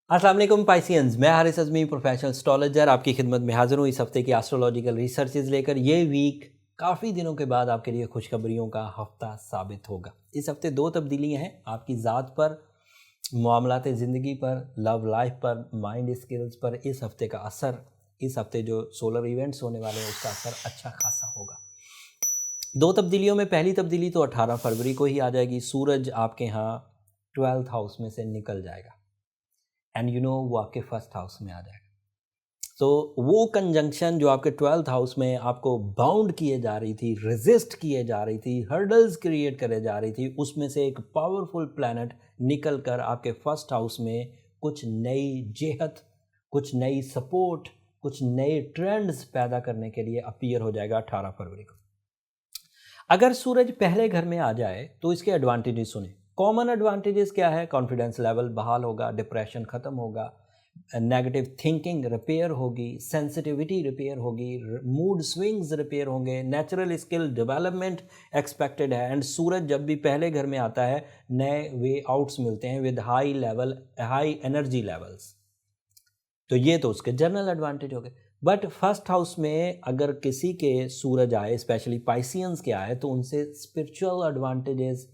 अस्सलाम वालेकुम पाइसियंस, मैं हारिस अज़मी प्रोफेशनल एस्ट्रोलॉजर आपकी खिदमत में हाज़िर हूँ इस हफ्ते की एस्ट्रोलॉजिकल रिसर्चेज लेकर। ये वीक काफ़ी दिनों के बाद आपके लिए खुशखबरियों का हफ्ता साबित होगा। इस हफ्ते दो तब्दीलियाँ हैं आपकी ज़ात पर, मामलात ज़िंदगी पर, लव लाइफ पर, माइंड स्किल्स पर। इस हफ्ते का असर, इस हफ्ते जो सोलर इवेंट्स होने वाले हैं उसका असर अच्छा खासा होगा। दो तब्दीलियों में पहली तब्दीली तो 18 फरवरी को ही आ जाएगी। सूरज आपके यहाँ 12th हाउस में से निकल जाएगा एंड वो आपके फर्स्ट हाउस में आ जाएगा। तो वो कंजंक्शन जो आपके 12th हाउस में आपको बाउंड किए जा रही थी, रेजिस्ट किए जा रही थी, हर्डल्स क्रिएट करे जा रही थी, उसमें से एक पावरफुल प्लैनेट निकल कर आपके फर्स्ट हाउस में कुछ नई जेहत, कुछ नई सपोर्ट, कुछ नए ट्रेंड्स पैदा करने के लिए अपीयर हो जाएगा 18 फरवरी को। अगर सूरज पहले घर में आ जाए तो इसके एडवांटेजेस सुने। कॉमन एडवांटेजेस क्या है? कॉन्फिडेंस लेवल बहाल होगा, डिप्रेशन ख़त्म होगा, नेगेटिव थिंकिंग रिपेयर होगी, सेंसिटिविटी रिपेयर होगी, मूड स्विंग्स रिपेयर होंगे, नेचुरल स्किल डेवलपमेंट एक्सपेक्टेड है। एंड सूरज जब भी पहले घर में आता है नए वे आउट्स मिलते हैं विद हाई एनर्जी लेवल्स। तो ये तो उसके जनरल एडवांटेज हो गए। बट फर्स्ट हाउस में अगर किसी के सूरज आए, स्पेशली पाइसियंस के आए, तो उनसे स्पिरिचुअल एडवांटेजेस,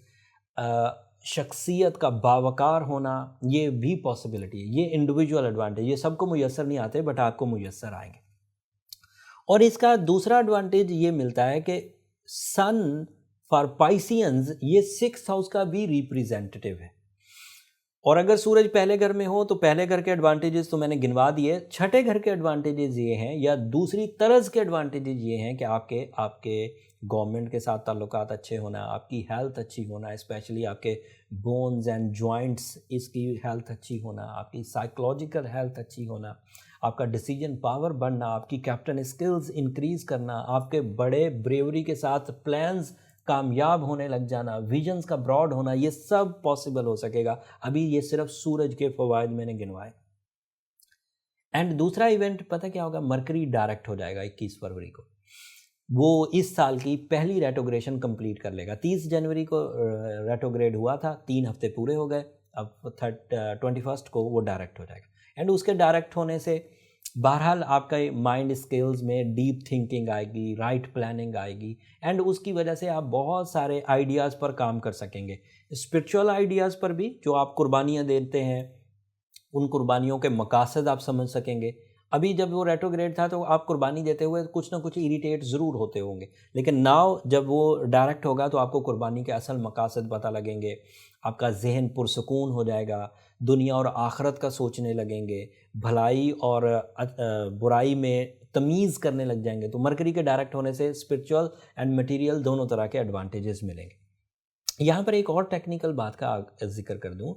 शख्सियत का बावकार होना, ये भी पॉसिबिलिटी है। ये इंडिविजुअल एडवांटेज, ये सबको मुयस्सर नहीं आते बट आपको मुयस्सर आएंगे। और इसका दूसरा एडवांटेज ये मिलता है कि सन फॉर पाइसियंस ये 6th हाउस का भी रिप्रेजेंटेटिव है। और अगर सूरज पहले घर में हो तो पहले घर के एडवांटेजेस तो मैंने गिनवा दिए। छठे घर के एडवांटेजेस ये हैं, या दूसरी तरज के एडवांटेजेस ये हैं कि आपके आपके गवर्नमेंट के साथ ताल्लुकात अच्छे होना, आपकी हेल्थ अच्छी होना, स्पेशली आपके बोन्स एंड जॉइंट्स, इसकी हेल्थ अच्छी होना, आपकी साइकोलॉजिकल हेल्थ अच्छी होना, आपका डिसीजन पावर बढ़ना, आपकी कैप्टन स्किल्स इंक्रीज़ करना, आपके बड़े ब्रेवरी के साथ प्लान्स कामयाब होने लग जाना, विजन्स का ब्रॉड होना, ये सब पॉसिबल हो सकेगा। अभी ये सिर्फ सूरज के फवायद मैंने गिनवाए। एंड दूसरा इवेंट पता क्या होगा? मरकरी डायरेक्ट हो जाएगा 21 फरवरी को। वो इस साल की पहली रेट्रोग्रेशन कंप्लीट कर लेगा। 30 जनवरी को रेट्रोग्रेड हुआ था, 3 हफ्ते पूरे हो गए। अब 21st को वो डायरेक्ट हो जाएगा। एंड उसके डायरेक्ट होने से बहरहाल आपका माइंड स्किल्स में डीप थिंकिंग आएगी, राइट प्लानिंग आएगी, एंड उसकी वजह से आप बहुत सारे आइडियाज़ पर काम कर सकेंगे। स्पिरिचुअल आइडियाज़ पर भी, जो आप कुर्बानियाँ देते हैं, उन कुर्बानियों के मकासद आप समझ सकेंगे। अभी जब वो रेट्रोग्रेड था तो आप कुर्बानी देते हुए कुछ ना कुछ इरिटेट ज़रूर होते होंगे, लेकिन नाउ जब वो डायरेक्ट होगा तो आपको कुर्बानी के असल मकासद पता लगेंगे। आपका जहन पुरसकून हो जाएगा, दुनिया और आखरत का सोचने लगेंगे, भलाई और बुराई में तमीज़ करने लग जाएंगे। तो मरकरी के डायरेक्ट होने से स्पिरिचुअल एंड मटेरियल दोनों तरह के एडवांटेजेस मिलेंगे। यहाँ पर एक और टेक्निकल बात का जिक्र कर दूँ।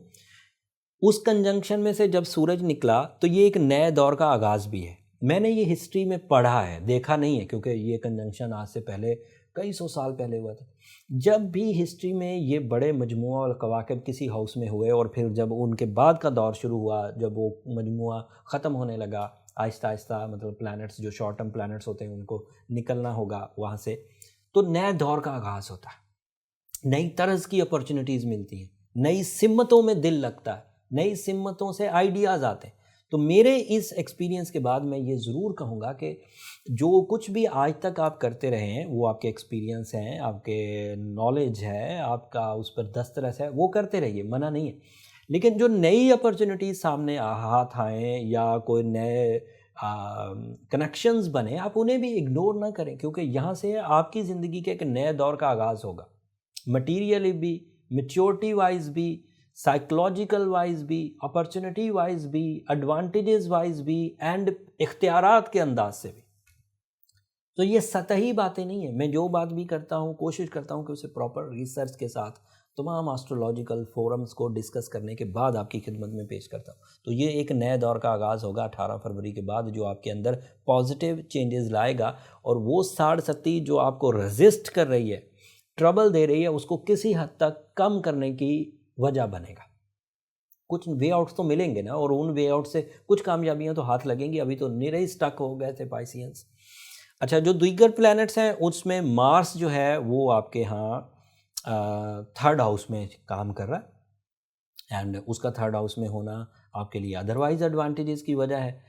उस कंजंक्शन में से जब सूरज निकला तो ये एक नए दौर का आगाज़ भी है। मैंने ये हिस्ट्री में पढ़ा है, देखा नहीं है, क्योंकि ये कंजंक्शन आज से पहले कई सौ साल पहले हुआ था। जब भी हिस्ट्री में ये बड़े मजमुआ और कवाकब किसी हाउस में हुए और फिर जब उनके बाद का दौर शुरू हुआ, जब वो मजमुआ ख़त्म होने लगा आहिस्ता आहिस्ता, मतलब प्लैनेट्स जो शॉर्ट टर्म प्लैनेट्स होते हैं उनको निकलना होगा वहाँ से, तो नए दौर का आगाज़ होता है। नई तरह की अपॉर्चुनिटीज़ मिलती हैं, नई सिमतों में दिल लगता है, नई सिमतों से आइडियाज़ आते हैं। तो मेरे इस एक्सपीरियंस के बाद मैं ये ज़रूर कहूँगा कि जो कुछ भी आज तक आप करते रहे हैं वो आपके एक्सपीरियंस हैं, आपके नॉलेज है, आपका उस पर दस्तरस है, वो करते रहिए, मना नहीं है। लेकिन जो नई अपॉर्चुनिटीज़ सामने हाथ आएँ या कोई नए कनेक्शंस बने, आप उन्हें भी इग्नोर ना करें, क्योंकि यहाँ से आपकी ज़िंदगी के एक नए दौर का आगाज़ होगा। मटीरियली भी, मैच्योरिटी वाइज भी, साइकोलॉजिकल वाइज भी, अपॉर्चुनिटी वाइज भी, एडवांटेजेस वाइज भी, एंड इख्तियारात के अंदाज से भी। तो ये सतही बातें नहीं है। मैं जो बात भी करता हूँ कोशिश करता हूँ कि उसे प्रॉपर रिसर्च के साथ तमाम एस्ट्रोलॉजिकल फोरम्स को डिस्कस करने के बाद आपकी खिदमत में पेश करता हूँ। तो ये एक नए दौर का आगाज़ होगा 18 फरवरी के बाद, जो आपके अंदर पॉजिटिव चेंजेस लाएगा, और वो साढ़ सत्ती जो आपको रेजिस्ट कर रही है, ट्रबल दे रही है, उसको किसी हद तक कम करने की वजह बनेगा। कुछ वे आउट्स तो मिलेंगे ना, और उन वे आउट से कुछ कामयाबियां तो हाथ लगेंगी। अभी तो निरे ही स्टक हो गए थे पाइसियंस। अच्छा, जो दीगर प्लैनेट्स हैं उसमें मार्स जो है वो आपके यहाँ 3rd हाउस में काम कर रहा है, एंड उसका 3rd हाउस में होना आपके लिए अदरवाइज एडवांटेजेस की वजह है,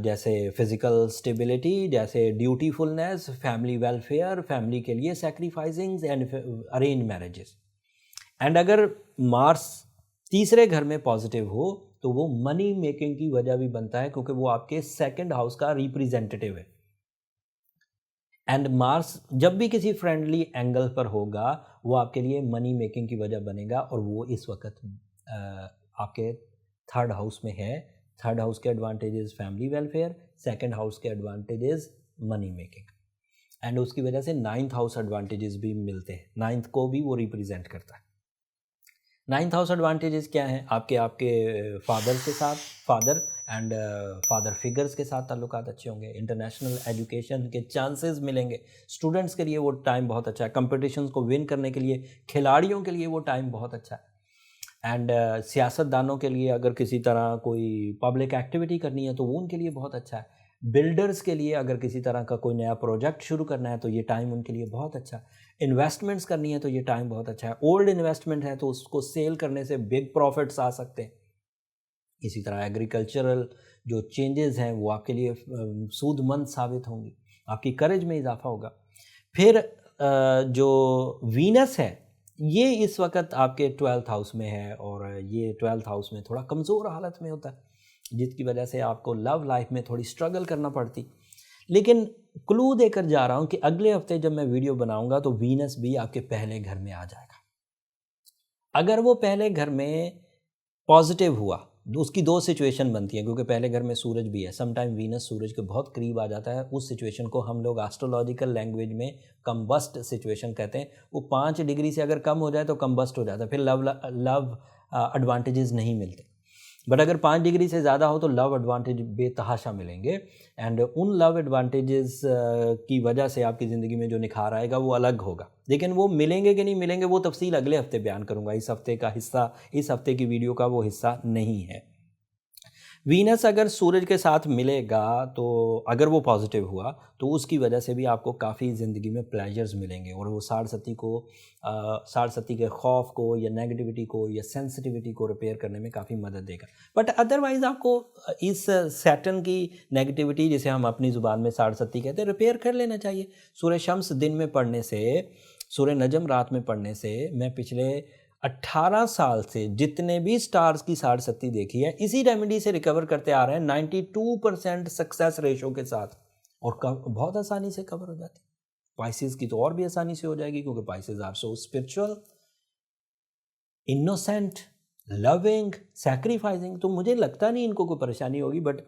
जैसे फिजिकल स्टेबिलिटी, जैसे ड्यूटीफुलनेस, फैमिली वेलफेयर, फैमिली के लिए sacrificing and arrange marriages. And अगर मार्स तीसरे घर में पॉजिटिव हो तो वो मनी मेकिंग की वजह भी बनता है, क्योंकि वो आपके सेकंड हाउस का रिप्रेजेंटेटिव है। एंड मार्स जब भी किसी फ्रेंडली एंगल पर होगा वो आपके लिए मनी मेकिंग की वजह बनेगा, और वो इस वक्त आपके थर्ड हाउस में है। थर्ड हाउस के advantages family welfare, second house के एडवांटेजेस मनी मेकिंग, एंड उसकी वजह से नाइन्थ हाउस एडवांटेजेस भी मिलते हैं। नाइन्थ को भी वो रिप्रेजेंट करता है। नाइन्थ हाउस एडवांटेजेस क्या हैं? आपके फादर के साथ, फादर एंड फादर फिगर्स के साथ ताल्लुकात अच्छे होंगे, इंटरनेशनल एजुकेशन के चांसेस मिलेंगे, स्टूडेंट्स के लिए वो टाइम बहुत अच्छा है, कंपटीशंस को विन करने के लिए खिलाड़ियों के लिए वो टाइम बहुत अच्छा है। एंड सियासतदानों के लिए अगर किसी तरह कोई पब्लिक एक्टिविटी करनी है तो वो उनके लिए बहुत अच्छा है। बिल्डर्स के लिए अगर किसी तरह का कोई नया प्रोजेक्ट शुरू करना है तो ये टाइम उनके लिए बहुत अच्छा है। इन्वेस्टमेंट्स करनी है तो ये टाइम बहुत अच्छा है। ओल्ड इन्वेस्टमेंट है तो उसको सेल करने से बिग प्रॉफिट्स आ सकते हैं। इसी तरह एग्रीकल्चरल जो चेंजेस हैं वो आपके लिए सूदमंद साबित होंगी, आपकी करेज में इजाफा होगा। फिर जो वीनस है ये इस वक्त आपके 12th हाउस में है, और ये 12th हाउस में थोड़ा कमज़ोर हालत में होता है, जिसकी वजह से आपको लव लाइफ में थोड़ी स्ट्रगल करना पड़ती। लेकिन क्लू देकर जा रहा हूँ कि अगले हफ्ते जब मैं वीडियो बनाऊंगा तो वीनस भी आपके पहले घर में आ जाएगा। अगर वो पहले घर में पॉजिटिव हुआ, उसकी दो सिचुएशन बनती हैं, क्योंकि पहले घर में सूरज भी है। समटाइम वीनस सूरज के बहुत करीब आ जाता है, उस सिचुएशन को हम लोग एस्ट्रोलॉजिकल लैंग्वेज में कम्बस्ट सिचुएशन कहते हैं। वो 5 डिग्री से अगर कम हो जाए तो कम्बस्ट हो जाता है, फिर लव एडवांटेजेस नहीं मिलते। बट अगर 5 डिग्री से ज़्यादा हो तो लव एडवांटेज बेतहाशा मिलेंगे, एंड उन लव एडवांटेजेस की वजह से आपकी ज़िंदगी में जो निखार आएगा वो अलग होगा। लेकिन वो मिलेंगे कि नहीं मिलेंगे वो तफसील अगले हफ्ते बयान करूँगा। इस हफ्ते का हिस्सा, इस हफ्ते की वीडियो का वो हिस्सा नहीं है। वीनस अगर सूरज के साथ मिलेगा तो अगर वो पॉजिटिव हुआ तो उसकी वजह से भी आपको काफ़ी ज़िंदगी में प्लेजर्स मिलेंगे, और वो साढ़सती के खौफ को या नेगेटिविटी को या सेंसिटिविटी को रिपेयर करने में काफ़ी मदद देगा। बट अदरवाइज़ आपको इस सैटर्न की नेगेटिविटी, जिसे हम अपनी ज़ुबान में साढ़सती कहते हैं, रिपेयर कर लेना चाहिए। सूर्य शम्स दिन में पढ़ने से, सूर्य नजम रात में पढ़ने से, मैं पिछले 18 साल से जितने भी स्टार्स की साढ़सती देखी है इसी रेमेडी से रिकवर करते आ रहे हैं 92% सक्सेस रेशो के साथ, और बहुत आसानी से कवर हो जाती है। पाइसेस की तो और भी आसानी से हो जाएगी, क्योंकि Pisces are so spiritual, innocent, loving, sacrificing. तो मुझे लगता नहीं इनको कोई परेशानी होगी, बट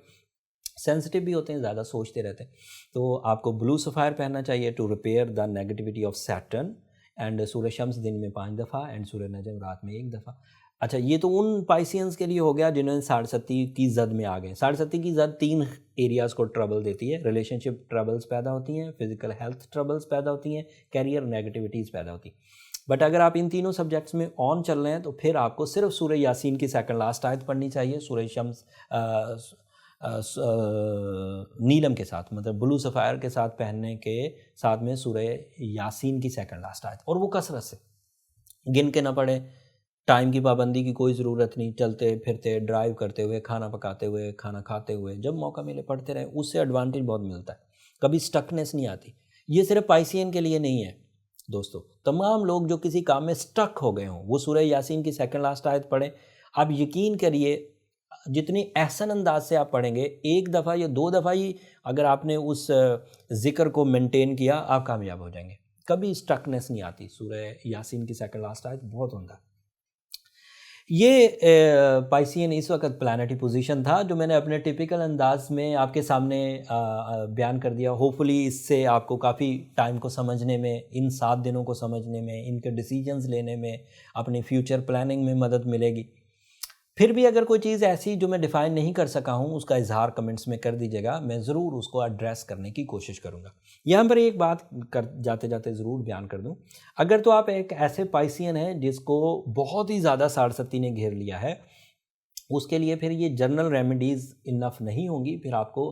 सेंसिटिव भी होते हैं, ज़्यादा सोचते रहते हैं। तो आपको ब्लू सफ़ायर पहनना चाहिए to repair the negativity of Saturn, and सूर्य शम्स दिन में 5 दफ़ा एंड सूर्य नजम रात में 1 दफ़ा। अच्छा, ये तो उन पाइसियंस के लिए हो गया जिन्होंने साढ़सती की जद में आ गए। साढ़सती की जद 3 एरियाज़ को ट्रबल देती है। रिलेशनशिप ट्रबल्स पैदा होती हैं, फिजिकल हेल्थ ट्रबल्स पैदा होती हैं, कैरियर नेगेटिविटीज़ पैदा होती हैं। बट अगर आप इन तीनों सब्जेक्ट्स में ऑन चल रहे हैं तो फिर आपको सिर्फ सूर्य यासीन की सेकंड लास्ट आयत पढ़नी चाहिए, सूर्य शम्स नीलम के साथ, मतलब ब्लू सफ़ायर के साथ पहनने के साथ में सूर्य यासीन की सेकंड लास्ट आयत, और वो कसरत से गिन के ना पढ़े। टाइम की पाबंदी की कोई ज़रूरत नहीं, चलते फिरते, ड्राइव करते हुए, खाना पकाते हुए, खाना खाते हुए, जब मौका मिले पढ़ते रहे, उससे एडवांटेज बहुत मिलता है, कभी स्टकनेस नहीं आती। ये सिर्फ पाइसियन के लिए नहीं है दोस्तों, तमाम लोग जो किसी काम में स्टक हो गए हों वो सूरह यासीन की सेकंड लास्ट आयत पढ़ें। आप यकीन करिए जितनी एहसन अंदाज से आप पढ़ेंगे, 1 दफ़ा या 2 दफ़ा ही अगर आपने उस ज़िक्र को मेंटेन किया, आप कामयाब हो जाएंगे, कभी स्टकनेस नहीं आती। सूरह यासीन की सेकंड लास्ट आयत बहुत उम्दा। ये पाइसियन इस वक्त प्लानेटरी पोजीशन था जो मैंने अपने टिपिकल अंदाज में आपके सामने बयान कर दिया। होपफुली इससे आपको काफ़ी टाइम को समझने में, इन 7 दिनों को समझने में, इनके डिसीजंस लेने में, अपनी फ्यूचर प्लानिंग में मदद मिलेगी। फिर भी अगर कोई चीज़ ऐसी जो मैं डिफ़ाइन नहीं कर सका हूँ उसका इजहार कमेंट्स में कर दीजिएगा, मैं ज़रूर उसको एड्रेस करने की कोशिश करूँगा। यहाँ पर एक बात कर जाते जाते ज़रूर बयान कर दूँ, अगर तो आप एक ऐसे पाइसियन हैं जिसको बहुत ही ज़्यादा साढ़सती ने घेर लिया है, उसके लिए फिर ये जनरल रेमेडीज़ इनफ नहीं होंगी, फिर आपको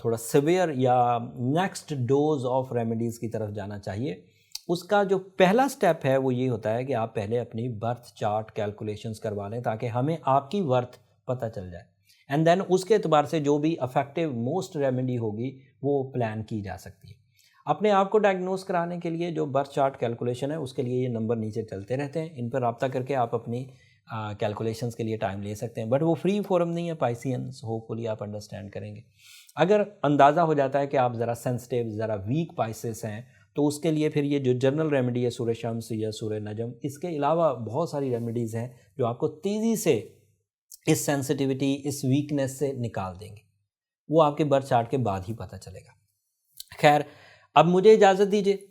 थोड़ा सिवियर या नेक्स्ट डोज ऑफ रेमेडीज़ की तरफ जाना चाहिए। उसका जो पहला स्टेप है वो ये होता है कि आप पहले अपनी बर्थ चार्ट कैलकुलेशंस करवा लें, ताकि हमें आपकी वर्थ पता चल जाए, एंड देन उसके एतबार से जो भी अफेक्टिव मोस्ट रेमेडी होगी वो प्लान की जा सकती है। अपने आप को डायग्नोस कराने के लिए जो बर्थ चार्ट कैलकुलेशन है उसके लिए ये नंबर नीचे चलते रहते हैं, इन पर रब्ता करके आप अपनी कैलकुलेशंस के लिए टाइम ले सकते हैं, बट वो फ्री फोरम नहीं है पाइसियंस, होपफुली आप अंडरस्टैंड करेंगे। अगर अंदाज़ा हो जाता है कि आप ज़रा सेंसिटिव, ज़रा वीक पाइसेस हैं, तो उसके लिए फिर ये जो जनरल रेमेडी है सूरह शम्स या सूरह नजम, इसके अलावा बहुत सारी रेमेडीज़ हैं जो आपको तेज़ी से इस सेंसिटिविटी, इस वीकनेस से निकाल देंगे। वो आपके बर्थ चार्ट के बाद ही पता चलेगा। खैर, अब मुझे इजाज़त दीजिए।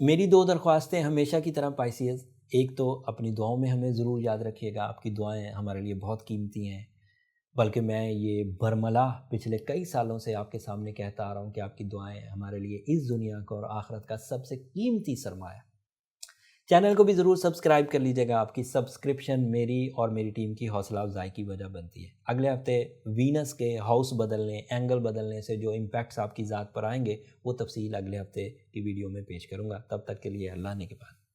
मेरी 2 दरख्वास्तें हमेशा की तरह पाइसियस, एक तो अपनी दुआओं में हमें ज़रूर याद रखिएगा, आपकी दुआएं हमारे लिए बहुत कीमती हैं। बल्कि मैं ये बरमला पिछले कई सालों से आपके सामने कहता आ रहा हूँ कि आपकी दुआएं हमारे लिए इस दुनिया का और आखिरत का सबसे कीमती सरमाया। चैनल को भी ज़रूर सब्सक्राइब कर लीजिएगा, आपकी सब्सक्रिप्शन मेरी और मेरी टीम की हौसला अफजाई की वजह बनती है। अगले हफ्ते वीनस के हाउस बदलने, एंगल बदलने से जो इम्पैक्ट्स आपकी ज़ात पर आएंगे वो तफसील अगले हफ्ते की वीडियो में पेश करूँगा। तब तक के लिए अल्लाह ने के बाद।